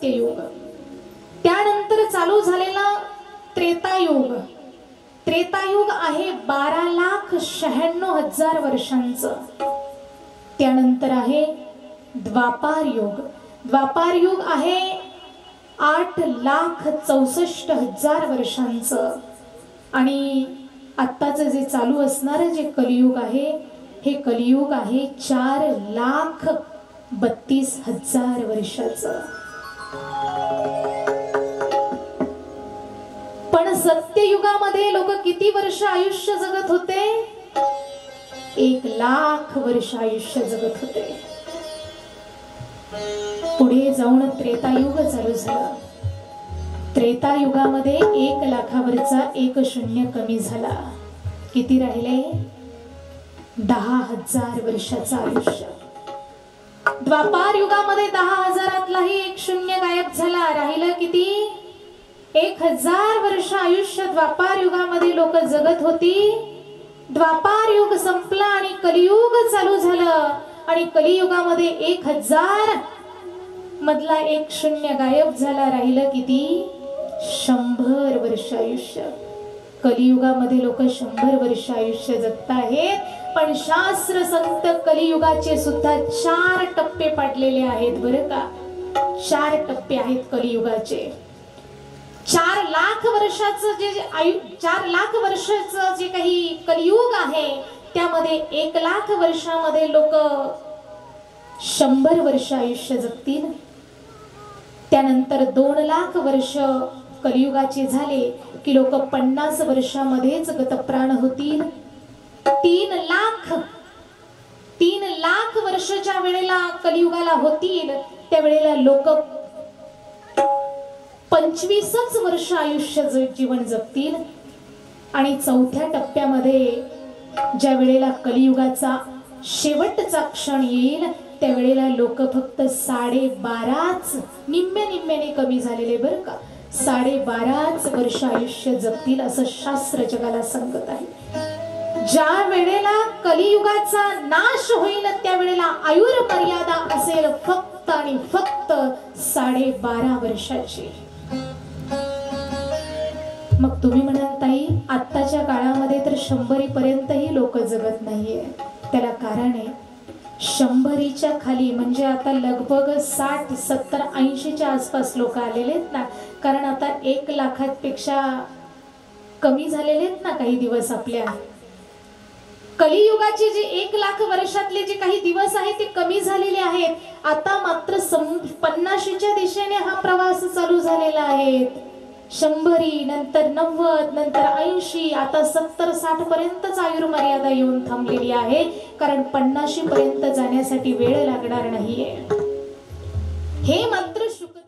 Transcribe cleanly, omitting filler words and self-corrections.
सत्ययुग, त्यानंतर चालू झालेला त्रेतायुग. त्रेतायुग आहे 12,96,000 वर्षांचं. त्यानंतर आहे द्वापार युग. द्वापार युग आहे 8,64,000 वर्षांचं. आणि आत्ताचं जे चालू असणारं जे कलियुग आहे, हे कलियुग आहे 4,32,000 वर्षाचं. पण सत्ययुगामध्ये लोक किती वर्ष आयुष्य जगत होते? 1,00,000 वर्ष आयुष्य जगत होते. पुढे जाऊन त्रेतायुग चालू झालं. त्रेतायुगामध्ये 1,00,000वरचा 1 शून्य कमी झाला. किती राहिले? 10,000 वर्षाचं आयुष्य. द्वापार युगामध्ये 10,000तलाही 1 शून्य गायब झाला. राहिलं किती? 1,000 वर्ष आयुष्य द्वापार युगामध्ये लोक जगत होती. द्वापार युग संपला आणि कलियुग चालू झालं. आणि कलियुगामध्ये 1,000 मधला 1 शून्य गायब झाला. राहिलं किती? 100 वर्ष आयुष्य. कलियुगामध्ये लोक 100 वर्ष आयुष्य जगत आहेत. पण शास्त्र संत कलियुगाचे सुद्धा 4 टप्पे पाडलेले आहेत बरं का. 4 टप्पे आहेत कलियुगाचे. 4,00,000 वर्षाचं जे 4,00,000 वर्षाचं जे काही कलियुग आहे, त्यामध्ये 1,00,000 वर्षामध्ये लोक 100 वर्ष आयुष्य जगतील. त्यानंतर 2,00,000 वर्ष कलियुगाचे झाले की लोक 50 वर्षामध्येच गतप्राण होतील. 3,00,000 वर्षाच्या वेळेला कलियुगाला होतील, त्यावेळेला लोक 25 वर्ष आयुष्य जीवन जगतील. आणि 4थ्या टप्प्यामध्ये ज्या वेळेला कलियुगाचा शेवटचा क्षण येईल, त्यावेळेला लोक फक्त 12.5 निम्म्याने कमी झालेले बरं का, 12.5 वर्ष आयुष्य जगतील असं शास्त्र जगाला सांगत आहे. ज्या वेळेला कलियुगाचा नाश होईल, त्यावेळेला आयुर मर्यादा असेल फक्त आणि फक्त 12.5 वर्षाची. मग तुम्ही म्हणाल ताई, आत्ताच्या काळामध्ये तर 100 पर्यंतही लोक जगत नाहीये. त्याला कारण आहे, 100च्या खाली म्हणजे आता लगभग 60, 70, 80च्या आसपास लोक आलेले आहेत ना. कारण आता 1,00,000पेक्षा कमी झालेले आहेत ना काही दिवस आपल्या. कलियुगाचे जे 1,00,000 वर्षातले जे काही दिवस आहेत ते कमी झालेले आहेत. आता मात्र 50च्या दिशेने हा प्रवास चालू झालेला आहे. 100, नंतर 90, नंतर 80, आता 70-60 पर्यंतच आयुर्मर्यादा येऊन थांबलेली आहे. कारण 50 पर्यंत जाण्यासाठी वेळ लागणार नाहीये. हे मात्र शुक्र